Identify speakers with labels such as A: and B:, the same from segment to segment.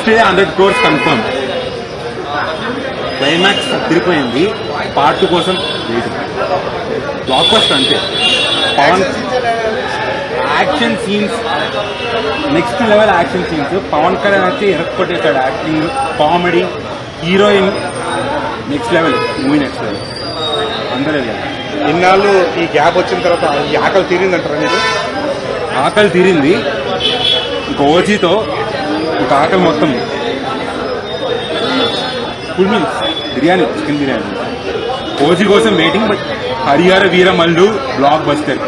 A: Next day 100 crores confirm. Climax తిరిగిపోయింది. Part 2 కోసం waiting. Blockbuster అంతే. Pawan action scenes next level action scenes. Pawan Kalyan వచ్చి ఎరక్కొట్టేశాడు. Acting, comedy, heroine next level. Movie next level. అందరూ
B: ఇన్నాళ్ళు ఈ గ్యాప్ వచ్చిన తర్వాత ఈ ఆకలి తీరిందంటారా మీరు?
A: ఆకలి తీరింది. ఇంక ఓజీతో ఇంక ఆకలి మొత్తం full meals. Biryani, chicken biryani. OG కోసం waiting. But Harihara Veeramallu blockbuster.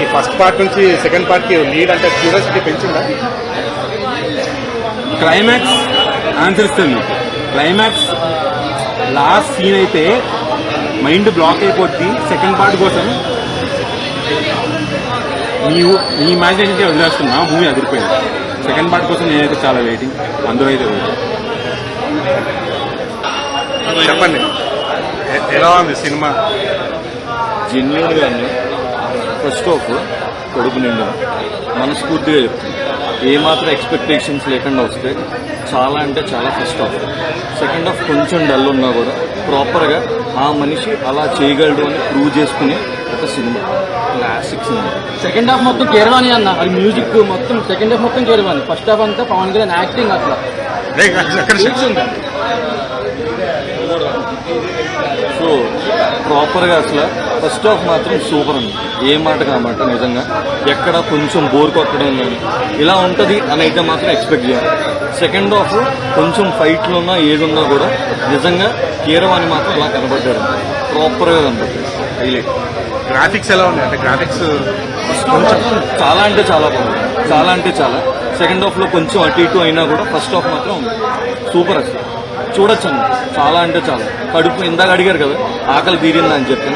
B: ఈ ఫస్ట్ పార్ట్ నుంచి సెకండ్ పార్ట్ కి లీడ్ అంటే క్యూరియాసిటీ పెంచిందా?
A: క్లైమాక్స్ ఆన్సర్ ఇస్తుంది మీకు. క్లైమాక్స్ లాస్ట్ సీన్ అయితే మైండ్ బ్లాక్ అయిపోద్ది. సెకండ్ పార్ట్ కోసం మీ ఇమాజినేషన్ వదిలేస్తున్నా. మూవీ అదిరిపోయింది. సెకండ్ పార్ట్ కోసం నేనైతే చాలా వెయిటింగ్. అందరూ అయితే వెయిటింగ్.
B: చెప్పండి, ఎలా ఉంది సినిమా?
C: జెన్యున్గా ఫస్ట్ హాఫ్ కడుపు నిండా మనస్ఫూర్తిగా చెప్తుంది. ఏమాత్రం ఎక్స్పెక్టేషన్స్ లేకుండా వస్తే చాలా అంటే చాలా ఫస్ట్ హాఫ్. సెకండ్ హాఫ్ కొంచెం డల్ ఉన్నా కూడా ప్రాపర్గా ఆ మనిషి అలా చేయగలడు అని ప్రూవ్ చేసుకునే ఒక cinema. Classic cinema.
D: Second half మొత్తం కేరవాణి అన్న. అది మ్యూజిక్ మొత్తం సెకండ్ హాఫ్ మొత్తం కేరవాణి. ఫస్ట్ హాఫ్ అంతా పవన్ కళ్యాణ్ యాక్టింగ్ అట్లా.
C: సో ప్రాపర్గా అసలు ఫస్ట్ హాఫ్ మాత్రం సూపర్ ఉంది. ఏ మాట కామాట నిజంగా ఎక్కడ కొంచెం బోర్ కొట్టడం కానీ ఇలా ఉంటుంది అని అయితే మాత్రం ఎక్స్పెక్ట్ చేయాలి. సెకండ్ హాఫ్ కొంచెం ఫైట్లు ఉన్నా ఏడున్నా కూడా నిజంగా కీరవాణి మాత్రం అలా కనబడ్డాడు. ప్రాపర్గా కనబడ్డాడు. హైలైట్.
B: గ్రాఫిక్స్ ఎలా ఉన్నాయి? అంటే గ్రాఫిక్స్
C: చాలా అంటే చాలా బాగుంది. చాలా అంటే చాలా. సెకండ్ హాఫ్లో కొంచెం అటు ఇటు అయినా కూడా ఫస్ట్ హాఫ్ మాత్రం సూపర్. అసలు చూడొచ్చు అండి. చాలా అంటే చాలా. కడుపు ఇందాక అడిగారు కదా ఆకలి తీరిందా అని చెప్పి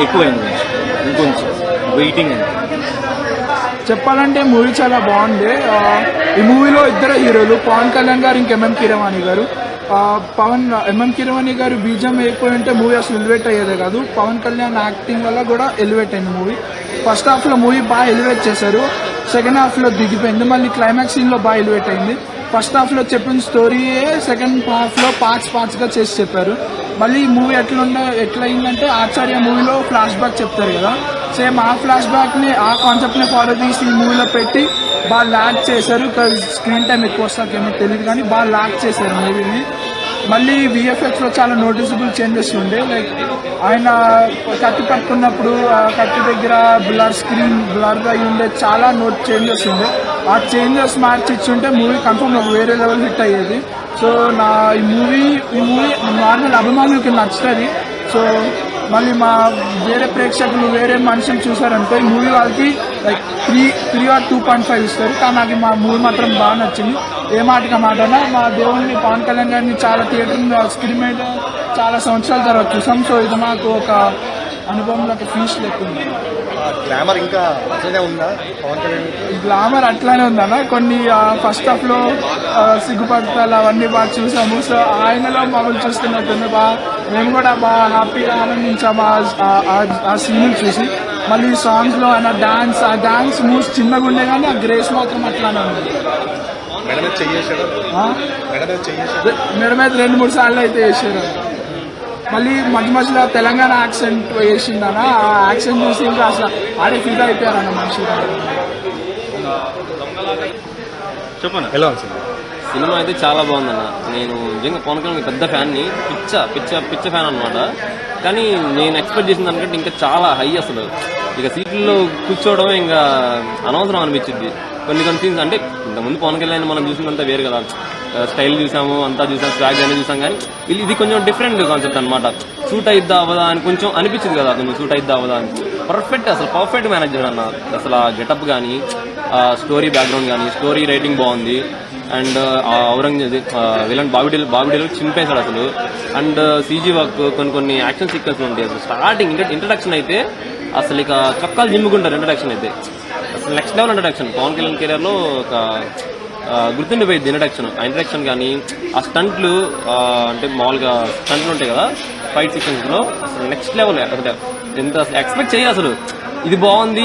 C: ఎక్కువైంది. ఇంకొంచెం వెయిటింగ్ అండి.
E: చెప్పాలంటే మూవీ చాలా బాగుంది. ఈ మూవీలో ఇద్దరు హీరోలు, పవన్ కళ్యాణ్ గారు, ఇంక ఎంఎం కీరవాణి గారు. ఎంఎం కీరవాణి గారు బీజం అయిపోయి ఉంటే మూవీ అసలు ఎలివేట్ అయ్యేదే కాదు. పవన్ కళ్యాణ్ యాక్టింగ్ వల్ల కూడా ఎలివేట్ అయింది మూవీ. ఫస్ట్ హాఫ్లో మూవీ బాగా ఎలివేట్ చేశారు. సెకండ్ హాఫ్లో దిగిపోయింది. మళ్ళీ క్లైమాక్స్ సీన్లో బాగా ఎలివేట్ అయింది. ఫస్ట్ హాఫ్లో చెప్పిన స్టోరీయే సెకండ్ హాఫ్లో పార్ట్స్గా చేసి చెప్పారు. మళ్ళీ ఈ మూవీ ఎట్లా అయిందంటే ఆచార్య మూవీలో ఫ్లాష్ బ్యాక్ చెప్తారు కదా, సేమ్ ఆ ఫ్లాష్ బ్యాక్ని ఆ కాన్సెప్ట్ని ఫాలో చేసి ఈ మూవీలో పెట్టి బాగా ల్యాక్ చేశారు. స్క్రీన్ టైం ఎక్కువ వస్తాకేమో తెలియదు కానీ బాగా ల్యాక్ చేశారు మూవీని. మళ్ళీ విఎఫ్ఎక్స్లో చాలా నోటిసబుల్ చేంజెస్ ఉండే. లైక్ ఆయన కత్తి పట్టుకున్నప్పుడు కత్తి దగ్గర స్క్రీన్ బ్లర్ అయి ఉండే చాలా చేంజెస్ ఉండే. ఆ చేంజెస్ మార్చిచ్చుంటే మూవీ కన్ఫర్మ్ ఒక వేరే లెవెల్ హిట్ అయ్యేది. సో ఈ మూవీ నార్మల్ అభిమానులకి నచ్చుతుంది. సో మళ్ళీ మా వేరే ప్రేక్షకులు వేరే మనుషులు చూసారనుకో ఈ మూవీ వాళ్ళకి లైక్ 3 or 2.5 ఇస్తారు. కానీ నాకు మా మూవీ మాత్రం బాగా నచ్చింది. ఏ మాటగా మాటనా మా దేవుడిని పవన్ కళ్యాణ్ గారిని చాలా థియేటర్ స్క్రీన్ మీద చాలా సంవత్సరాల తర్వాత చూసాం. సో ఇది మాకు ఒక అనుభవంలో ఒక ఫీస్ట్ లేకుండా.
B: గ్లామర్ ఇంకా అట్లనే ఉందా? పవన్ కళ్యాణ్
E: గ్లామర్ అట్లానే ఉందన్న. కొన్ని ఫస్ట్ హాఫ్లో సిగ్గుపడతాలు అవన్నీ బాగా చూసాము. సో ఆయనలో మమ్మల్ని చూస్తున్నట్టుంది. మేము కూడా బాగా హ్యాపీగా ఆనందించాము ఆ సీన్ చూసి. మళ్ళీ సాంగ్స్లో ఆయన ఆ డాన్స్ మూవ్స్ చిన్నగా ఉండే కానీ ఆ గ్రేస్ మాత్రం అట్లానే ఉంది.
B: మెడ మీద
E: 2-3 సార్లు అయితే వేసారు. మళ్ళీ మధ్యలో తెలంగాణ యాక్సెంట్ వేసిందన్న. ఆ యాక్సెంట్ చూసి ఇంకా అసలు ఆడే ఫీల్ అయిపోయారన్న మనుషులు.
B: చెప్పండి, ఎలా ఉంది
D: సినిమా అయితే చాలా బాగుందన్న. నేను నిజంగా పవన్ కళ్యాణ్ పెద్ద ఫ్యాన్ని. పిచ్చ ఫ్యాన్ అనమాట. కానీ నేను ఎక్స్పెక్ట్ చేసిన దానికంటే ఇంకా చాలా హై. అసలు ఇక సీట్లలో కూర్చోవడమే ఇంకా అనవసరం అనిపించింది. కొన్ని సీన్స్ అంటే ఇంతకుముందు పవన్ కళ్యాణ్ మనం చూసినంత వేరు కదా. స్టైల్ చూసాము, అంతా చూసాం, స్వాగ్ అని చూసాం. కానీ ఇది కొంచెం డిఫరెంట్ కాన్సెప్ట్ అనమాట. షూట్ అయిద్దా అవదా అని కొంచెం అనిపించింది కదా. కొంచెం షూట్ అయిద్దా అవదా అని పర్ఫెక్ట్ మేనేజ్ చేయడం అన్న. అసలు ఆ గెటప్ కానీ, ఆ స్టోరీ బ్యాక్గ్రౌండ్ కానీ, స్టోరీ రైటింగ్ బాగుంది. అండ్ ఔరంగజేబ్ విలన్ బాబిడీలో చింపేశాడు అసలు. అండ్ సీజీ వర్క్, కొన్ని యాక్షన్ సీక్వెన్స్ ఉంటాయి. అసలు స్టార్టింగ్ ఇంట్రడక్షన్ అయితే అసలు ఇక చొక్కాలు జిమ్ముకుంటారు. ఇంట్రడక్షన్ అయితే అసలు next level introduction. Pawan Kalyan కెరీర్లో ఒక గుర్తుండిపోయింది ఇంట్రడక్షన్. ఆ ఇంట్రడక్షన్ కానీ ఆ స్టంట్లు, అంటే మామూలుగా స్టంట్లు ఉంటాయి కదా ఫైట్ సీక్వెన్స్లో, అసలు నెక్స్ట్ లెవెల్. అసలు ఎంత ఎక్స్పెక్ట్ చేయాలి అసలు ఇది బాగుంది,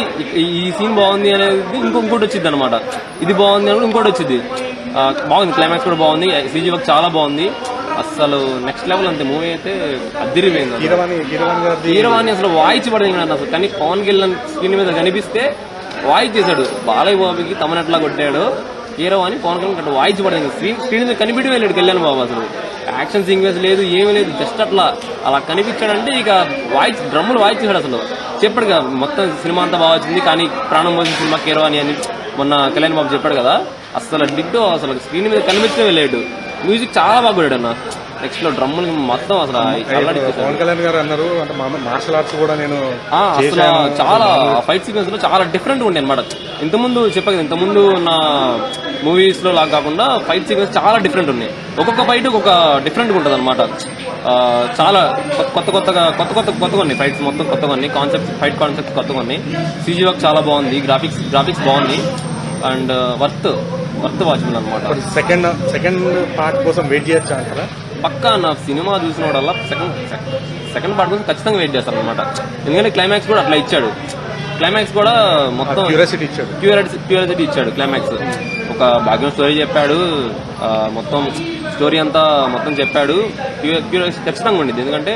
D: ఈ సీన్ బాగుంది అనేది ఇంకోటి వచ్చింది అనమాట. ఇది బాగుంది అని ఇంకోటి వచ్చింది. బాగుంది, క్లైమాక్స్ కూడా బాగుంది, సీజీ వర్క్ చాలా బాగుంది. అసలు నెక్స్ట్ లెవెల్ అంతే. మూవీ అయితే అదిరిపోయింది. కీరవాణి అసలు వాయించబడింది అసలు. కానీ పవన్ కళ్యాణ్ స్క్రీన్ మీద కనిపిస్తే వాయించేశాడు. బాలయ్య బాబుకి తమనట్లా కొట్టాడు. కీరవాణి పవన్ కళ్యాణ్ వాయించబడింది. స్క్రీన్ మీద కనిపెట్టి వెళ్ళాడు కళ్యాణ్ బాబు. అసలు యాక్షన్ సీక్వెన్స్ లేదు, ఏమీ లేదు, జస్ట్ అలా కనిపించాడంటే ఇక డ్రమ్ములు వాయించాడు. అసలు చెప్పాడుగా మొత్తం సినిమా అంతా బాగా వచ్చింది, కానీ ప్రాణం పోసిన సినిమా కీరవాణి అని మొన్న కళ్యాణ్ బాబు చెప్పాడు కదా. అసలు డిట్టో అసలు స్క్రీన్ మీద కనిపించే వెళ్ళాడు. మ్యూజిక్ చాలా బాగా కొట్టాడు అన్న. నెక్స్ట్ లో డ్రమ్ములు మొత్తం అసలు
B: పవన్ కళ్యాణ్ గారు అన్నారు అంటే మార్షల్ ఆర్ట్స్ కూడా నేను
D: అసలు చాలా ఫైట్ సీక్వెన్స్ లో చాలా డిఫరెంట్ ఉండే అనమాట. ఇంతకుముందు చెప్పాను కదా, ఇంతకుముందు నా మూవీస్ లో లాగా కాకుండా ఫైట్ సీక్వెన్స్ చాలా డిఫరెంట్ ఉన్నాయి. ఒక్కొక్క ఫైట్ ఒక్కొక్క డిఫరెంట్ గా ఉంటుంది అనమాట. చాలా కొత్త కొన్ని ఫైట్స్ మొత్తం కొత్త కొన్ని ఫైట్ కాన్సెప్ట్స్ కొత్త కొన్ని. సీజీ వర్క్ చాలా బాగుంది, గ్రాఫిక్స్ బాగుంది అండ్ వర్త్ వాచబుల్ అనమాట.
B: సెకండ్ పార్ట్ కోసం వెయిట్ చేయొచ్చా అంటారా?
D: పక్కా నా సినిమా చూసిన వాడల్లా సెకండ్ పార్ట్ కోసం ఖచ్చితంగా వెయిట్ చేస్తాను అనమాట. ఎందుకంటే క్లైమాక్స్ కూడా అట్లా ఇచ్చాడు. క్లైమాక్స్ కూడా మొత్తం క్యూరియాసిటీ ఇచ్చాడు. క్లైమాక్స్ ఒక బ్యాక్గ్రౌండ్ స్టోరీ చెప్పాడు, మొత్తం స్టోరీ అంతా మొత్తం చెప్పాడు. క్యూరియాసిటీ ఖచ్చితంగా ఉండింది. ఎందుకంటే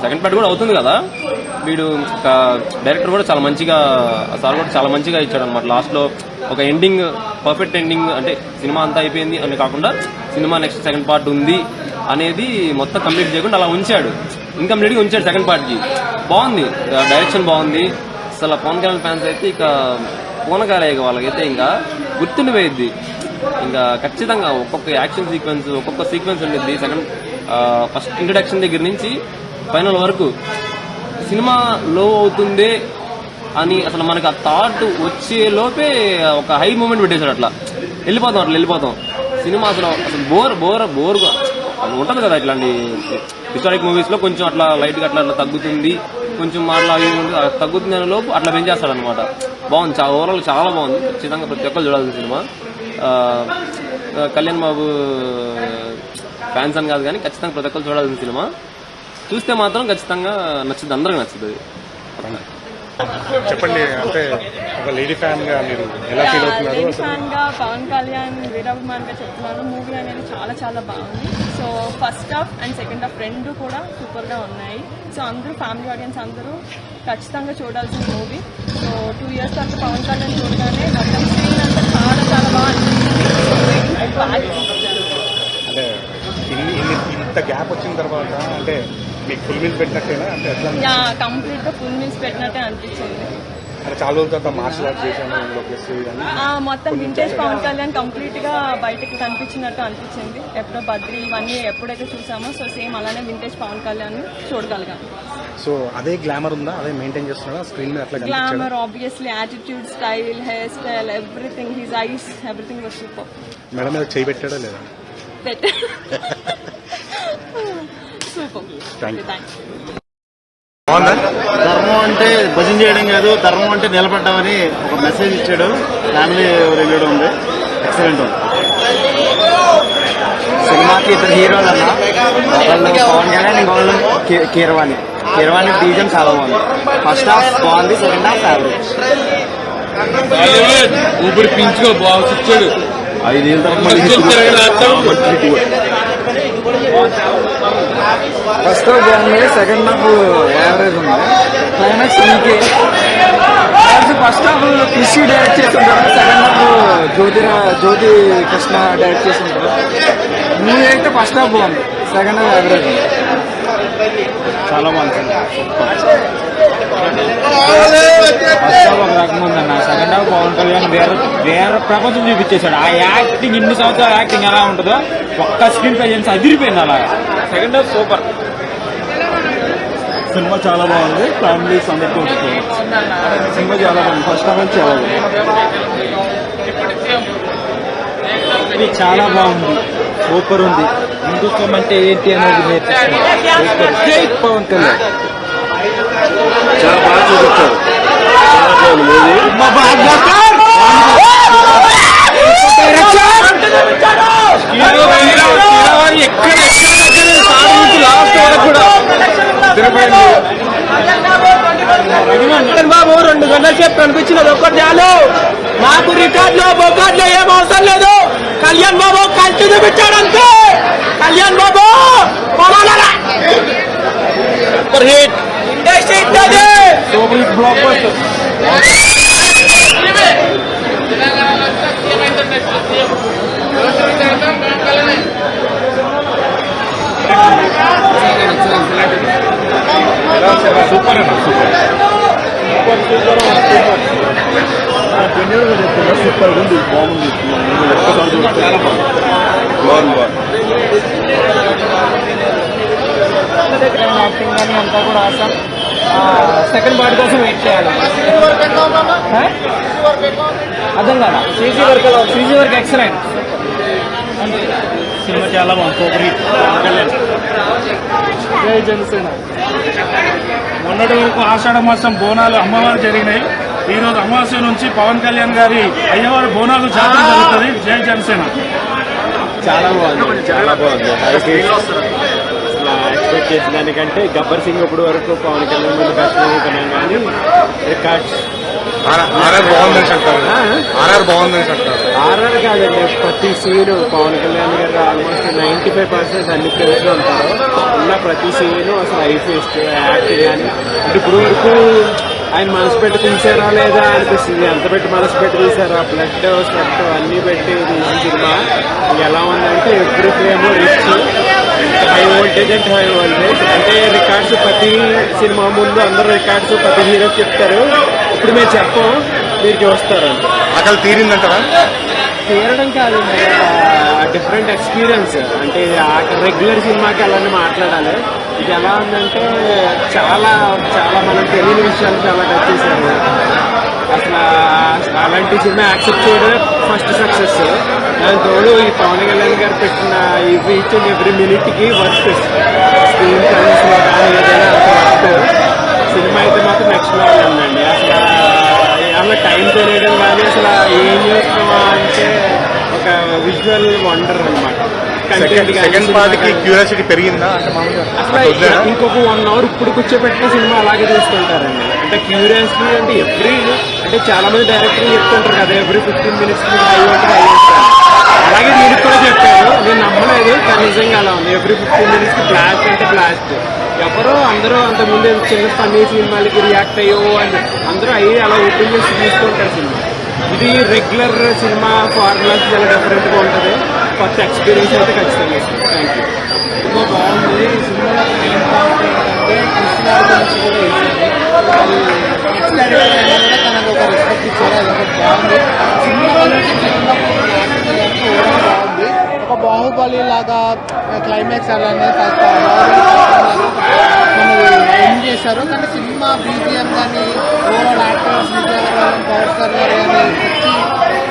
D: సెకండ్ పార్ట్ కూడా అవుతుంది కదా. వీడు ఒక డైరెక్టర్ కూడా చాలా మంచిగా, సార్ కూడా చాలా మంచిగా ఇచ్చాడు అనమాట. లాస్ట్ లో ఒక ఎండింగ్, పర్ఫెక్ట్ ఎండింగ్, అంటే సినిమా అంతా అయిపోయింది అని కాకుండా సినిమా నెక్స్ట్ సెకండ్ పార్ట్ ఉంది అనేది మొత్తం కంప్లీట్ చేయకుండా అలా ఉంచాడు. ఇన్కంప్లీట్ గా ఉంచాడు సెకండ్ పార్ట్ కి. బాగుంది, డైరెక్షన్ బాగుంది. అసలు పవన్ కళ్యాణ్ ఫ్యాన్స్ అయితే ఇక పూనకాలయ్య వాళ్ళకైతే ఇంకా గుర్తుండిపోయిద్ది. ఇంకా ఖచ్చితంగా ఒక్కొక్క యాక్షన్ సీక్వెన్స్, ఒక్కొక్క సీక్వెన్స్ ఉండిద్ది. ఫస్ట్ ఇంట్రడక్షన్ దగ్గర నుంచి ఫైనల్ వరకు సినిమా లో అవుతుందే అని అసలు మనకు ఆ థాట్ వచ్చే లోపే ఒక హై మూమెంట్ పెట్టేశాడు. అట్లా వెళ్ళిపోతాం సినిమా. అసలు బోర్గా ఉంటుంది కదా ఇట్లాంటి హిస్టారిక్ మూవీస్ లో. కొంచెం అట్లా లైట్ గా అట్లా తగ్గుతుంది, కొంచెం అట్లా తగ్గుతుంది అనే లోపు అట్లా పెంచేస్తాడు అనమాట. బాగుంది, ఓవరాల్ చాలా బాగుంది. ఖచ్చితంగా ప్రతి ఒక్కరు చూడాల్సిన సినిమా. కళ్యాణ్ బాబు ఫ్యాన్స్ అని కాదు కానీ ఖచ్చితంగా ప్రతి ఒక్కరు చూడాల్సిన సినిమా. చూస్తే మాత్రం ఖచ్చితంగా నచ్చుతుంది, అందరికి నచ్చుతుంది.
B: చెప్పండి, అంటే ఒక లేడీ ఫ్యాన్ గా మీరు ఎలా ఫీల్ అవుతున్నారు?
F: లేడీ ఫ్యాన్ గా పవన్ కళ్యాణ్ వీరాభిమాన్ గా చెప్తున్నాను. మూవీ అనేది చాలా చాలా బాగుంది. So first half and second half రెండు కూడా సూపర్ గా ఉన్నాయి. సో అందరూ ఫ్యామిలీ ఆడియన్స్ అందరూ ఖచ్చితంగా చూడాల్సిన మూవీ. సో 2 years తర్వాత పవన్ కళ్యాణ్ చూడగానే మొత్తం స్క్రీన్ అంతా చాలా చాలా బాగా అనిపించింది.
B: అంటే ఇంత గ్యాప్ వచ్చిన తర్వాత అంటే మీకు ఫుల్ మీల్స్ పెట్టినట్టేనా? అంటే ఎట్లా
F: కంప్లీట్ గా ఫుల్ మీల్స్ పెట్టినట్టే అనిపించింది.
B: అంటే చాలా రోజుల తర్వాత మార్షల్ ఆర్ట్స్ చేశాను,
F: మొత్తం వింటేజ్ పవన్ కళ్యాణ్ కంప్లీట్ గా బయటకి కనిపించినట్టు అనిపించింది. ఎప్పుడో బద్రి ఇవన్నీ ఎప్పుడైతే చూసామో సో సేమ్ అలానే వింటేజ్ పవన్ కళ్యాణ్ చూడగలిగాను.
B: సో అదే గ్లామర్ ఉందా, అదే మెయింటైన్ చేస్తున్నాడా స్క్రీన్ మీద? అట్లా
F: glamour, obviously attitude, style, hair style, everything, his eyes, everything was super.
B: Madam మీద చేయి పెట్టాడా లేదా?
F: సూపర్.
G: ధర్మం అంటే భజన చేయడం కాదు, ధర్మం అంటే నిలబడ్డామని ఒక మెసేజ్ ఇచ్చాడు. ఫ్యామిలీ రివ్యూడ్ ఉంది, ఎక్సలెంట్ ఉంది.
H: సినిమాకి 2 హీరోలు అన్న, ఒకళ్ళు పవన్ కళ్యాణ్, ఇంకోళ్ళు కీరవాణి. బీజం చాలా బాగుంది. ఫస్ట్ హాఫ్ బాగుంది, సెకండ్ హాఫ్ యావరేజ్.
D: ఊపిరి పీల్చుకో, బాగా ఇచ్చాడు.
H: 5 ఏళ్ళ తర్వాత ఫస్ట్ హాఫ్ బాగుంది, సెకండ్ హాఫ్ యావరేజ్ ఉంది. క్లైమాక్స్ ఇంకే. ఫస్ట్ హాఫ్ కృషి డైరెక్ట్ చేసి ఉంటారు, సెకండ్ హాఫ్ జ్యోతి కృష్ణ డైరెక్ట్ చేసి ఉంటారు. మూవీ అయితే ఫస్ట్ హాఫ్ బాగుంది, సెకండ్ హాఫ్ యావరేజ్ ఉంది. చాలా బాగుంది. ఫస్ట్ హాఫ్ ఒక రకం ఉందన్న, సెకండ్ హాఫ్ పవన్ కళ్యాణ్ వేరే ప్రపంచం చూపించేశాడు. ఆ యాక్టింగ్, ఇన్ని సంవత్సరాల యాక్టింగ్ ఎలా ఉంటుందో ఒక్క స్క్రీన్ ప్రెజెన్స్ అదిరిపోయింది. అలా సెకండ్ హాఫ్ సూపర్. సినిమా చాలా బాగుంది, ఫ్యామిలీస్ అందరితో ఉంటుంది. సినిమా చాలా బాగుంది, ఫస్ట్ హాఫ్ చాలా బాగుంది. ఇది చాలా బాగుంది, సూపర్ ఉంది. హిందుత్వం అంటే ఏంటి అనేది నేర్పిస్తుంది. పవన్ కళ్యాణ్
G: చాలా బాగా చూపించారు.
H: బాబు
E: కళ్యాణ్ బాబు కల్తీ చూపించాడు అంతే. Kalyan Babu super hit, industry super hit blockbuster.
B: Super అన్న సూపర్. సూపర్ ఉంది, బాగుంది. చాలా బాగుంది.
H: యాక్టింగ్ కానీ అంతా కూడా ఆసం. సెకండ్ పార్ట్ కోసం వెయిట్ చేయాలి. అర్థం కాదా? CG work excellent.
B: సినిమా చాలా బాగుంది, సూపర్ హిట్.
H: జై జనసేన.
B: మొన్నటి వరకు ఆషాఢ మాసం బోనాలు అమ్మవారు జరిగినాయి. ఈ రోజు అమావాస్య నుంచి పవన్ కళ్యాణ్ గారి అయ్యవారి బోనాలు జాతర జరుగుతుంది. జై జనసేన.
H: చాలా బాగుంది, చాలా బాగుంది. ఎక్స్పెక్ట్ చేసిన దానికంటే గబ్బర్ సింగ్ ఇప్పుడు వరకు పవన్ కళ్యాణ్ మీద కష్టం కానీ రికార్డ్స్.
B: ఆర్ఆర్ బాగుందని చెప్తారు. ఆర్ఆర్ బాగుందని చెప్తారు.
H: ఆర్ఆర్ కాదండి, ప్రతి సీను పవన్ కళ్యాణ్ గారు ఆల్మోస్ట్ 95% అన్ని ప్లేస్ లో ఉంటారు. ఉన్న ప్రతి సీను అసలు ఐఫేస్ట్ యాక్టింగ్ కానీ అంటే ఇప్పుడు వరకు ఆయన మనసు పెట్టి తీసారా లేదా అనిపిస్తుంది. ఎంత పెట్టి మనసు పెట్టి తీసారా, బ్లడ్ స్వెట్ అన్ని పెట్టి తీసిన సినిమా ఎలా ఉందంటే every frame rich, high voltage and high voltage. అంటే రికార్డ్స్ ప్రతి సినిమా ముందు అందరూ రికార్డ్స్ ప్రతి హీరో చెప్తారు. ఇప్పుడు మేము చెప్పం, మీరు చూస్తారు.
B: అసలు తీరిందంటారా?
H: తీరడం కాదు, డిఫరెంట్ ఎక్స్పీరియన్స్. అంటే రెగ్యులర్ సినిమాకి అలానే మాట్లాడాలి. ఇది ఎలా ఉందంటే చాలా చాలా మనం తెలియని విషయాలు చాలా టచ్ చేశారు. అసలు అలాంటి సినిమా యాక్సెప్ట్ చేయడమే ఫస్ట్ సక్సెస్. దాని తోడు ఈ పవన్ కళ్యాణ్ గారు పెట్టిన ఇవి ఇచ్చిన ఎవ్రీ మినిట్కి వర్క్ స్క్రీన్ కలర్స్లో కానీ ఏదైనా వర్క్. సినిమా అయితే మాత్రం నెక్స్ట్ లెవెల్ ఉందండి. అసలు అలా టైం తెలియడం కానీ అసలు ఏం చేస్తున్నామా అంటే ఒక విజువల్ వండర్ అనమాట.
B: సెకండ్ పార్ట్ కి క్యూరియాసిటీ పెరిగిందా అంటే మామూలుగా
H: అసలు ఇంకొక 1 hour ఇప్పుడు కూర్చోబెట్టిన సినిమా అలాగే తీసుకుంటారండి. అంటే క్యూరియాసిటీ అంటే అంటే చాలా మంది డైరెక్టర్లు చెప్తుంటారు కదా ఎవ్రీ 15 minutes హై ఉంటుంది హై చేస్తారు. అలాగే దీనికి కూడా చెప్పారు, నేను నమ్మలేదు కానీ నిజంగా అలా ఉంది. ఎవ్రీ 15 minutes బ్లాస్ట్ అంటే బ్లాస్ట్. ఎవరో అందరూ అంతకుముందు చిన్న ఫన్నీ సినిమాలకి రియాక్ట్ అయ్యో అని అందరూ అయ్యి అలా ఓపెన్ చేసి తీసుకుంటారు సినిమా. ఇది రెగ్యులర్ సినిమా ఫార్ములాస్ చాలా డిఫరెంట్గా ఉంటుంది. కొత్త ఎక్స్పీరియన్స్ అయితే ఖచ్చితంగా ఇస్తుంది. Thank you. సినిమా బాగుంది. సినిమాలో మెయిన్ పాయింట్ ఏంటంటే కృష్ణాడు గురించి కూడా వేసింది. అది నెక్స్ట్ డైరెక్టర్ కూడా తనకు ఒక రెస్పెక్ట్ ఇచ్చారు. అది ఒకటి బాగుంది. సినిమా గురించి బాగుంది. ఒక బాహుబలి లాగా క్లైమాక్స్ అలానే ఏం చేశారు. కానీ సినిమా బీజిఎం కానీ overall actors Vijayawada power star గారు కానీ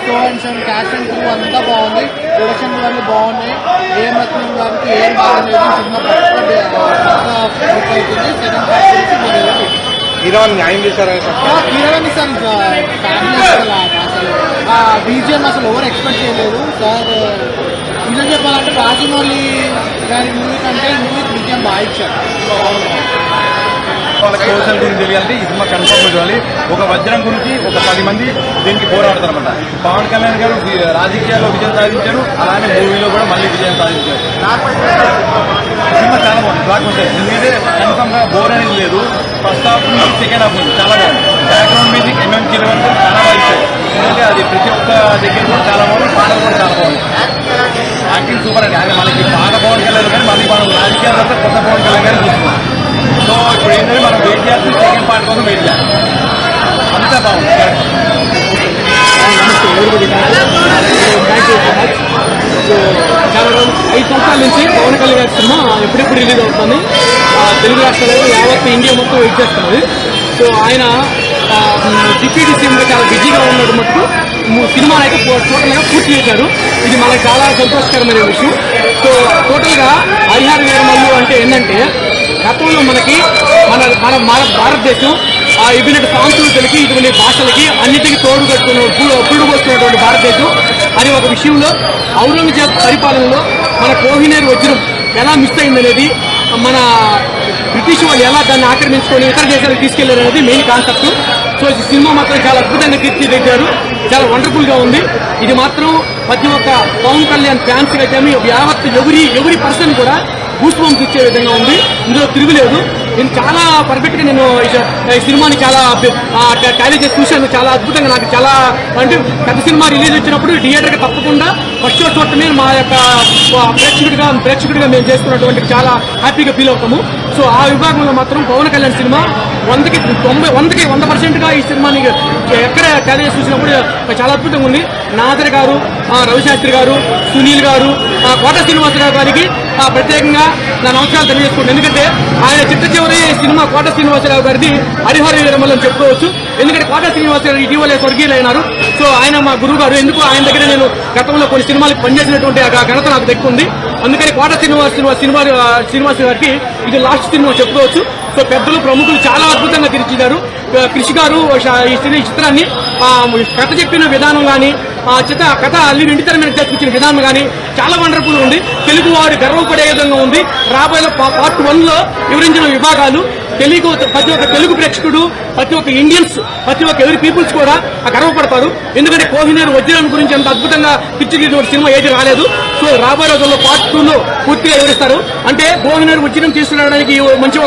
H: show and show cash and crew అంతా బాగుంది. ప్రొడక్షన్ అన్నీ బాగున్నాయి. ఏం రత్నం గారికి ఏం బాగలేదు. సినిమా అవుతుంది. సెకండ్ పార్ట్ గురించి
B: హీరోని న్యాయం చేశారని
H: హీరోని సార్ ఫ్యామిలీ అసలు బీజిఎం అసలు ఎవరు ఎక్స్పెక్ట్ చేయలేదు సార్. నిజం చెప్పాలంటే రాజమౌళి గారి మూవీ కంటే మూవీ బీజిఎం బాగా ఇచ్చారు.
A: వాళ్ళకి సోషల్ గురించి తెలియాలంటే ఈ సినిమా కన్ఫర్మ్ చూడాలి. ఒక వజ్రం గురించి ఒక 10 మంది దీనికి పోరాడతారు అనమాట. పవన్ కళ్యాణ్ గారు రాజకీయాల్లో విజయం సాధించారు, అలానే మూవీలో కూడా మళ్ళీ విజయం సాధించారు. సినిమా చాలా బాగుంది, బ్లాక్ బస్టర్. ఎందుకంటే కన్ఫర్మ్ గా బోర్ అనేది లేదు. ఫస్ట్ హాఫ్ నుంచి సెకండ్ హాఫ్ ఉంది చాలా బాగుంది. బ్యాక్గ్రౌండ్ మ్యూజిక్ ఎంఎం కిరణ్ చాలా బాగా ఇచ్చారు. ఎందుకంటే అది ప్రతి ఒక్క దగ్గర కూడా చాలా బాగుంది. పాటలు కూడా చాలా బాగుంది. యాక్టింగ్ సూపర్ అండి. అది మనకి పాత పవన్ కళ్యాణ్ కానీ మళ్ళీ మనం రాజకీయాల్లో కొత్త పవన్ కళ్యాణ్ గారిని చూస్తున్నాం. సో ఇప్పుడు ఏంటంటే మనం వెయిట్ చేయాల్సింది సెకండ్ పార్ట్ కోసం వెయిట్ చేయాలి. అంతా బాగుంది.
H: చాలా 5 సంవత్సరాల నుంచి పవన్ కళ్యాణ్ గారి సినిమా ఎప్పుడెప్పుడు రిలీజ్ అవుతుంది. తెలుగు రాష్ట్రాల్లో యావత్ ఇండియా మొత్తం వెయిట్ చేస్తున్నది. సో ఆయన డిప్యూటీ సీఎంగా చాలా బిజీగా ఉన్నట్టు మటుకు సినిమాని అయితే టోటల్గా పూర్తి చేశారు. ఇది మనకు చాలా సంతోషకరమైన విషయం. సో టోటల్గా హరిహర వీరమల్లు అంటే ఏంటంటే గతంలో మనకి మన భారతదేశం ఇటువంటి సాంస్కృతులకి ఇటువంటి భాషలకి అన్నిటికీ తోడు పురుడు పోస్తున్నటువంటి భారతదేశం అని ఒక విషయంలో ఔరంగజేబ్ పరిపాలనలో మన కోహినూర్ వజ్రం ఎలా మిస్ అయిందనేది, మన బ్రిటిష్ వాళ్ళు ఎలా దాన్ని ఆక్రమించుకొని ఇతర దేశాలకు తీసుకెళ్లారు అనేది మెయిన్ కాన్సెప్ట్.
I: సో ఈ సినిమా మాత్రం చాలా అద్భుతంగా తీర్చిదిద్దారు, చాలా వండర్ఫుల్ గా ఉంది. ఇది మాత్రం ప్రతి ఒక్క పవన్ కళ్యాణ్ ఫ్యాన్స్ అయితే యావత్ ఎవరి పర్సన్ కూడా గూస్ బంప్స్ ఇచ్చే విధంగా ఉంది. ఇందులో తిరుగులేదు. నేను చాలా పర్ఫెక్ట్ గా నేను ఈ సినిమాని చాలా ట్యాలీ చేసి చూశాను. చాలా అద్భుతంగా నాకు చాలా అంటే పెద్ద సినిమా రిలీజ్ వచ్చినప్పుడు థియేటర్ కి తప్పకుండా ఫస్ట్ షో చూడటమే మా యొక్క ప్రేక్షకుడిగా మేము చేసుకున్నటువంటి చాలా హ్యాపీగా ఫీల్ అవుతాము. సో ఆ విభాగంలో మాత్రం పవన్ కళ్యాణ్ సినిమా 100% గా ఈ సినిమాని ఎక్కడ ట్యాలీ చేసి చూసినప్పుడు చాలా అద్భుతంగా ఉంది. నాదర్ గారు, రవిశాస్త్రి గారు, సునీల్ గారు, కోట శ్రీనివాసరావు గారికి ప్రత్యేకంగా నా నమస్కారాలు తెలియజేసుకుంటాను. ఎందుకంటే ఆయన చివరి సినిమా కోట శ్రీనివాసరావు గారిది హరిహర వీరమల్లు అని చెప్పుకోవచ్చు. ఎందుకంటే కోట శ్రీనివాసరావు ఇటీవలే స్వర్గీయులైనారు. సో ఆయన మా గురువు గారు. ఎందుకు ఆయన దగ్గర నేను గతంలో కొన్ని సినిమాలకు పనిచేసినటువంటి ఆ ఘనత నాకు దక్కుంది. అందుకని కోట శ్రీనివాస్ గారికి ఇది లాస్ట్ సినిమా చెప్పుకోవచ్చు. సో పెద్దలు ప్రముఖులు చాలా అద్భుతంగా తీర్చిదారు. కృషి గారు ఈ చిత్రాన్ని కథ చెప్పిన విధానం కానీ కథ అల్లి వెండితెర మీద చూపించిన విధానం కానీ చాలా వండర్ఫుల్ ఉంది. తెలుగు వారు గర్వపడే విధంగా ఉంది. రాబోయే పార్ట్ 1 లో వివరించిన విభాగాలు ప్రతి ఒక్క తెలుగు ప్రేక్షకుడు, ప్రతి ఒక్క ఇండియన్స్, ప్రతి ఒక్క ఎవరి పీపుల్స్ కూడా గర్వపడతారు. ఎందుకంటే కోహినూర్ వజ్రం గురించి అంత అద్భుతంగా తీర్చిదిద్దిన సినిమా ఏది రాలేదు. సో రాబోయే రోజుల్లో పార్ట్ 2 లో పూర్తిగా వివరిస్తారు. అంటే కోహినూర్ వజ్రం తీసుకురావడానికి మంచి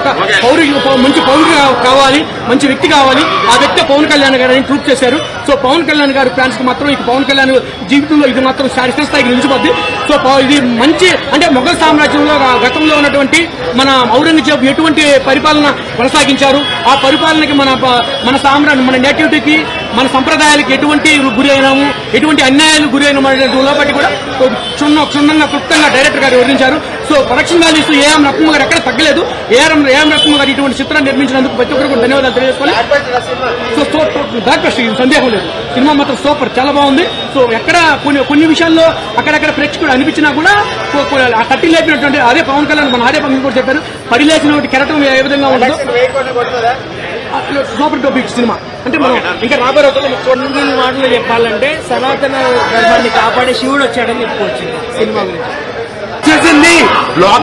I: పౌరుడు కావాలి, మంచి వ్యక్తి కావాలి. ఆ వ్యక్తి పవన్ కళ్యాణ్ గారు అని ప్రూవ్ చేశారు. సో పవన్ కళ్యాణ్ గారు ఫ్యాన్స్ కి మాత్రం ఇక పవన్ కళ్యాణ్ జీవితంలో ఇది మాత్రం శారీరక స్థాయికి నిలిచిపోద్ది. సో ఇది మంచి అంటే మొఘల్ సామ్రాజ్యంలో గతంలో ఉన్నటువంటి మన ఔరంగజేబు ఎటువంటి పరిపాలన కొనసాగించారు, ఆ పరిపాలనకి మన మన నేటివిటీకి, మన సంప్రదాయాలకి ఎటువంటి గురి అయినాము, ఎటువంటి అన్యాయాలు గురి అయిన బట్టి కూడా క్షుణ్ణంగా క్లుప్తంగా డైరెక్టర్ గారు వివరించారు. So production values AM Ratnamma గారు ఎక్కడ తగ్గలేదు. ఏఎం రత్నమ్మ గారు ఇటువంటి చిత్రాన్ని నిర్మించినందుకు ప్రతి ఒక్కరు కూడా ధన్యవాదాలు తెలియజేసుకోవాలి. సో బ్లాక్ బస్టర్ సందేహం లేదు, సినిమా మాత్రం సూపర్, చాలా బాగుంది. సో ఎక్కడ కొన్ని విషయాల్లో అక్కడక్కడ ప్రేక్షకుడు అనిపించినా కూడా ఆ తట్టి లేపినటువంటి అదే పవన్ కళ్యాణ్ మన ఆదే పవన్ కూడా చెప్పారు, పడి లేచినటువంటి కెరటం ఏ విధంగా ఉంటుందో సూపర్ టోపిక్ సినిమా. అంటే మనం ఇంకా రాబోయే రోజుల్లో
H: కొన్ని మాటలు చెప్పాలంటే సనాతన ధర్మాన్ని కాపాడే శివుడు వచ్చాడని చెప్పుకోవచ్చు సినిమా గురించి.